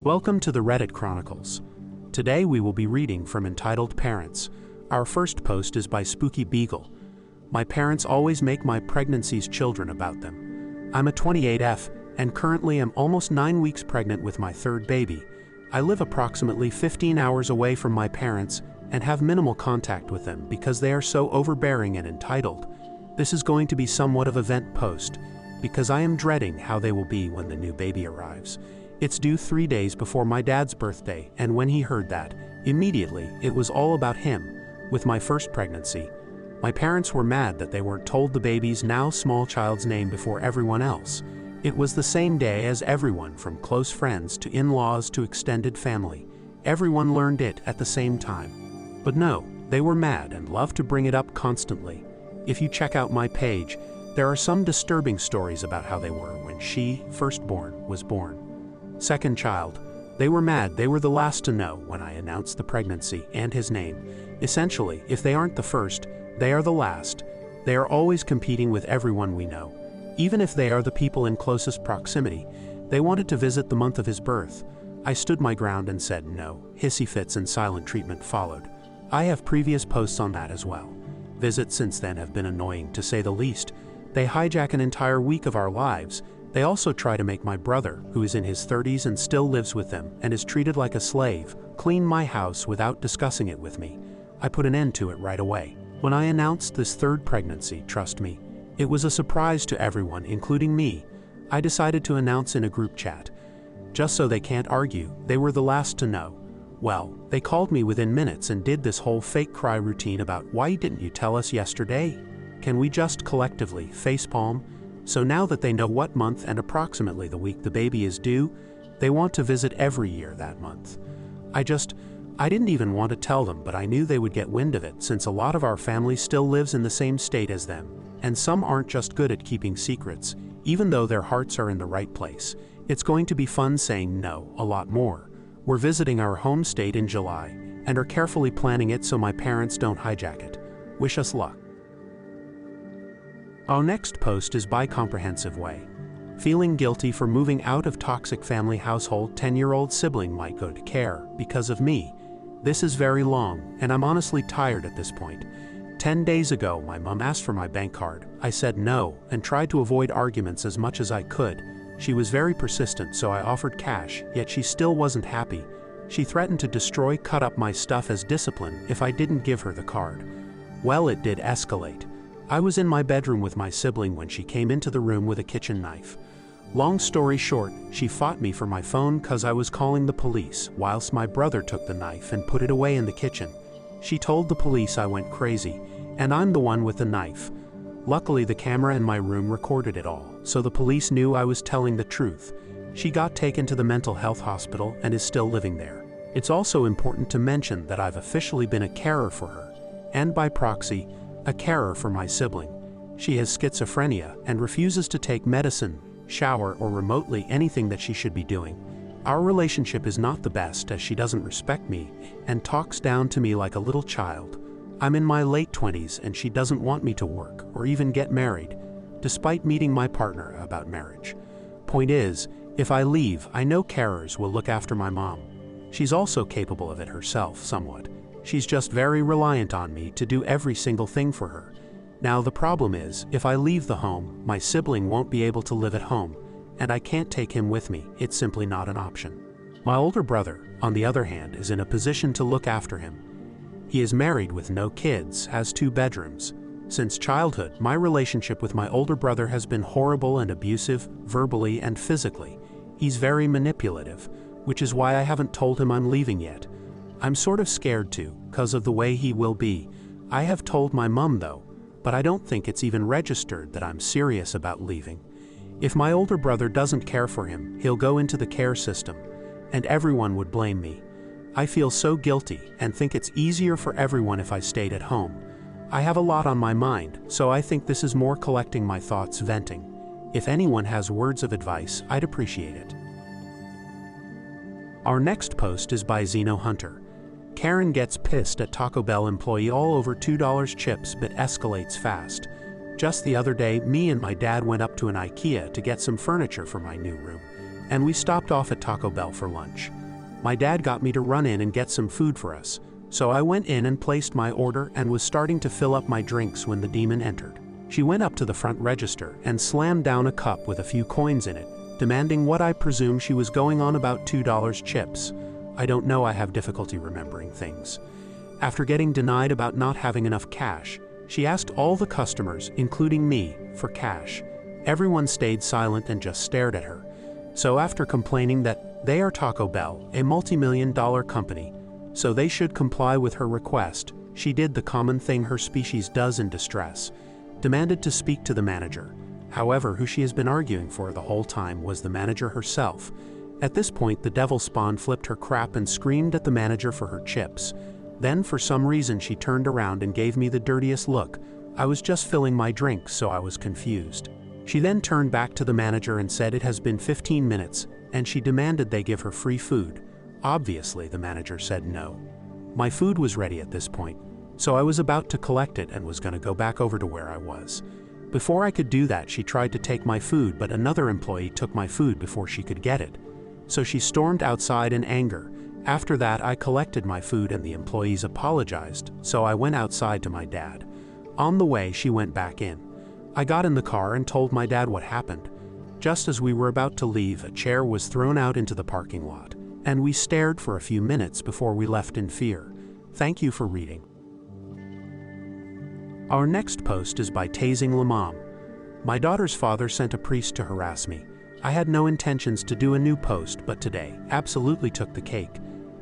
Welcome to the Reddit Chronicles. Today we will be reading from Entitled Parents. Our first post is by Spooky Beagle. My parents always make my pregnancies children about them. I'm a 28F and currently am almost 9 weeks pregnant with my third baby. I live approximately 15 hours away from my parents and have minimal contact with them because they are so overbearing and entitled. This is going to be somewhat of a vent post because I am dreading how they will be when the new baby arrives. It's due 3 days before my dad's birthday, and when he heard that, immediately it was all about him. With my first pregnancy, my parents were mad that they weren't told the baby's now small child's name before everyone else. It was the same day as everyone, from close friends to in-laws to extended family. Everyone learned it at the same time. But no, they were mad and love to bring it up constantly. If you check out my page, there are some disturbing stories about how they were when she, firstborn, was born. Second child, they were mad they were the last to know when I announced the pregnancy and his name. Essentially, if they aren't the first, they are the last. They are always competing with everyone we know. Even if they are the people in closest proximity, they wanted to visit the month of his birth. I stood my ground and said no. Hissy fits and silent treatment followed. I have previous posts on that as well. Visits since then have been annoying, to say the least. They hijack an entire week of our lives. They also try to make my brother, who is in his 30s and still lives with them and is treated like a slave, clean my house without discussing it with me. I put an end to it right away. When I announced this third pregnancy, trust me, it was a surprise to everyone, including me. I decided to announce in a group chat. Just so they can't argue, they were the last to know. Well, they called me within minutes and did this whole fake cry routine about why didn't you tell us yesterday? Can we just collectively facepalm? So now that they know what month and approximately the week the baby is due, they want to visit every year that month. I didn't even want to tell them, but I knew they would get wind of it since a lot of our family still lives in the same state as them, and some aren't just good at keeping secrets, even though their hearts are in the right place. It's going to be fun saying no a lot more. We're visiting our home state in July and are carefully planning it so my parents don't hijack it. Wish us luck. Our next post is by Comprehensive Way. Feeling guilty for moving out of toxic family household, 10-year-old sibling might go to care because of me. This is very long, and I'm honestly tired at this point. 10 days ago, my mom asked for my bank card. I said no and tried to avoid arguments as much as I could. She was very persistent, so I offered cash, yet she still wasn't happy. She threatened to cut up my stuff as discipline if I didn't give her the card. Well, it did escalate. I was in my bedroom with my sibling when she came into the room with a kitchen knife. Long story short, she fought me for my phone cause I was calling the police, whilst my brother took the knife and put it away in the kitchen. She told the police I went crazy, and I'm the one with the knife. Luckily, the camera in my room recorded it all, so the police knew I was telling the truth. She got taken to the mental health hospital and is still living there. It's also important to mention that I've officially been a carer for her, and by proxy, a carer for my sibling. She has schizophrenia and refuses to take medicine, shower, or remotely anything that she should be doing. Our relationship is not the best as she doesn't respect me and talks down to me like a little child. I'm in my late 20s and she doesn't want me to work or even get married, despite meeting my partner about marriage. Point is, if I leave, I know carers will look after my mom. She's also capable of it herself somewhat. She's just very reliant on me to do every single thing for her. Now the problem is, if I leave the home, my sibling won't be able to live at home, and I can't take him with me. It's simply not an option. My older brother, on the other hand, is in a position to look after him. He is married with no kids, has 2 bedrooms. Since childhood, my relationship with my older brother has been horrible and abusive, verbally and physically. He's very manipulative, which is why I haven't told him I'm leaving yet. I'm sort of scared too, because of the way he will be. I have told my mom though, but I don't think it's even registered that I'm serious about leaving. If my older brother doesn't care for him, he'll go into the care system, and everyone would blame me. I feel so guilty and think it's easier for everyone if I stayed at home. I have a lot on my mind, so I think this is more collecting my thoughts, venting. If anyone has words of advice, I'd appreciate it. Our next post is by Zeno Hunter. Karen gets pissed at Taco Bell employee all over $2 chips but escalates fast. Just the other day, me and my dad went up to an IKEA to get some furniture for my new room. and we stopped off at Taco Bell for lunch. My dad got me to run in and get some food for us, so I went in and placed my order and was starting to fill up my drinks when the demon entered. She went up to the front register and slammed down a cup with a few coins in it, demanding what I presume she was going on about $2 chips. I don't know, I have difficulty remembering things. After getting denied about not having enough cash, she asked all the customers, including me, for cash. Everyone stayed silent and just stared at her. So after complaining that they are Taco Bell, a multi-million-dollar company, so they should comply with her request, she did the common thing her species does in distress, demanded to speak to the manager. However, who she has been arguing for the whole time was the manager herself. At this point, the devil spawn flipped her crap and screamed at the manager for her chips. Then for some reason she turned around and gave me the dirtiest look. I was just filling my drink, so I was confused. She then turned back to the manager and said it has been 15 minutes, and she demanded they give her free food. Obviously, the manager said no. My food was ready at this point, so I was about to collect it and was going to go back over to where I was. Before I could do that, she tried to take my food, but another employee took my food before she could get it. So she stormed outside in anger. After that, I collected my food and the employees apologized, so I went outside to my dad. On the way, she went back in. I got in the car and told my dad what happened. Just as we were about to leave, a chair was thrown out into the parking lot, and we stared for a few minutes before we left in fear. Thank you for reading. Our next post is by Tasing Lamam. My daughter's father sent a priest to harass me. I had no intentions to do a new post, but today absolutely took the cake.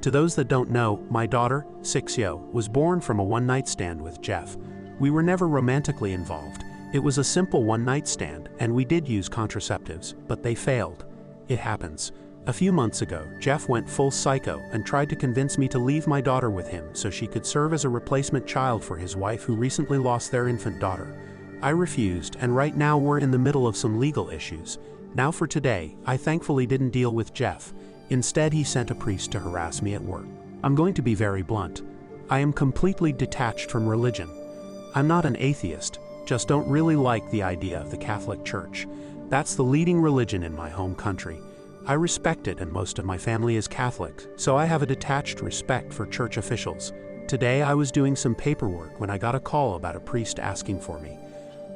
To those that don't know, my daughter, 6-yo, was born from a one-night stand with Jeff. We were never romantically involved. It was a simple one-night stand, and we did use contraceptives, but they failed. It happens. A few months ago, Jeff went full psycho and tried to convince me to leave my daughter with him so she could serve as a replacement child for his wife who recently lost their infant daughter. I refused, and right now we're in the middle of some legal issues. Now for today, I thankfully didn't deal with Jeff. Instead, he sent a priest to harass me at work. I'm going to be very blunt. I am completely detached from religion. I'm not an atheist, just don't really like the idea of the Catholic Church. That's the leading religion in my home country. I respect it, and most of my family is Catholic, so I have a detached respect for church officials. Today I was doing some paperwork when I got a call about a priest asking for me.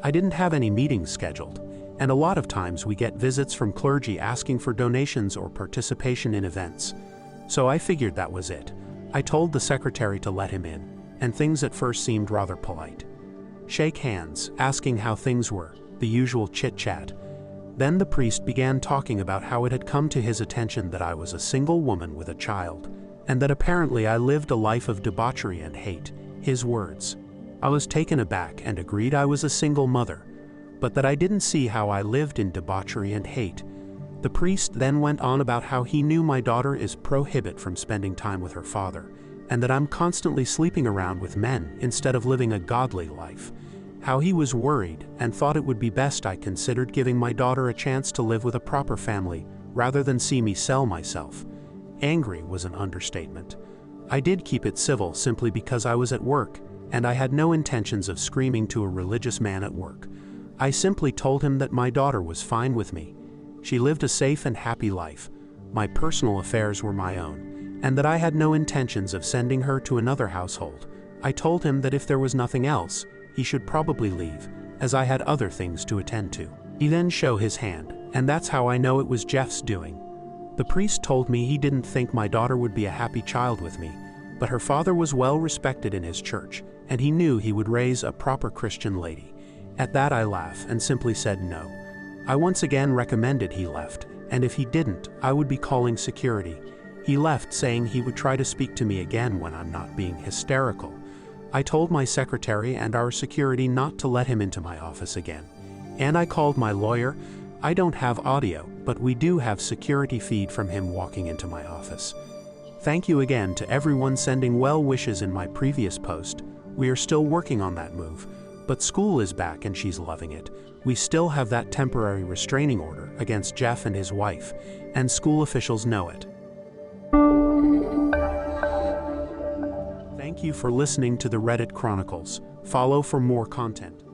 I didn't have any meetings scheduled, and a lot of times we get visits from clergy asking for donations or participation in events. So I figured that was it. I told the secretary to let him in, and things at first seemed rather polite. Shake hands, asking how things were, the usual chit-chat. Then the priest began talking about how it had come to his attention that I was a single woman with a child, and that apparently I lived a life of debauchery and hate. His words. I was taken aback and agreed I was a single mother, but that I didn't see how I lived in debauchery and hate. The priest then went on about how he knew my daughter is prohibited from spending time with her father, and that I'm constantly sleeping around with men instead of living a godly life. How he was worried and thought it would be best I considered giving my daughter a chance to live with a proper family rather than see me sell myself. Angry was an understatement. I did keep it civil simply because I was at work, and I had no intentions of screaming to a religious man at work. I simply told him that my daughter was fine with me. She lived a safe and happy life. My personal affairs were my own, and that I had no intentions of sending her to another household. I told him that if there was nothing else, he should probably leave, as I had other things to attend to. He then showed his hand, and that's how I know it was Jeff's doing. The priest told me he didn't think my daughter would be a happy child with me, but her father was well respected in his church, and he knew he would raise a proper Christian lady. At that I laughed and simply said no. I once again recommended he left, and if he didn't, I would be calling security. He left saying he would try to speak to me again when I'm not being hysterical. I told my secretary and our security not to let him into my office again. And I called my lawyer. I don't have audio, but we do have security feed from him walking into my office. Thank you again to everyone sending well wishes in my previous post. We are still working on that move, but school is back and she's loving it. We still have that temporary restraining order against Jeff and his wife, and school officials know it. Thank you for listening to the Reddit Chronicles. Follow for more content.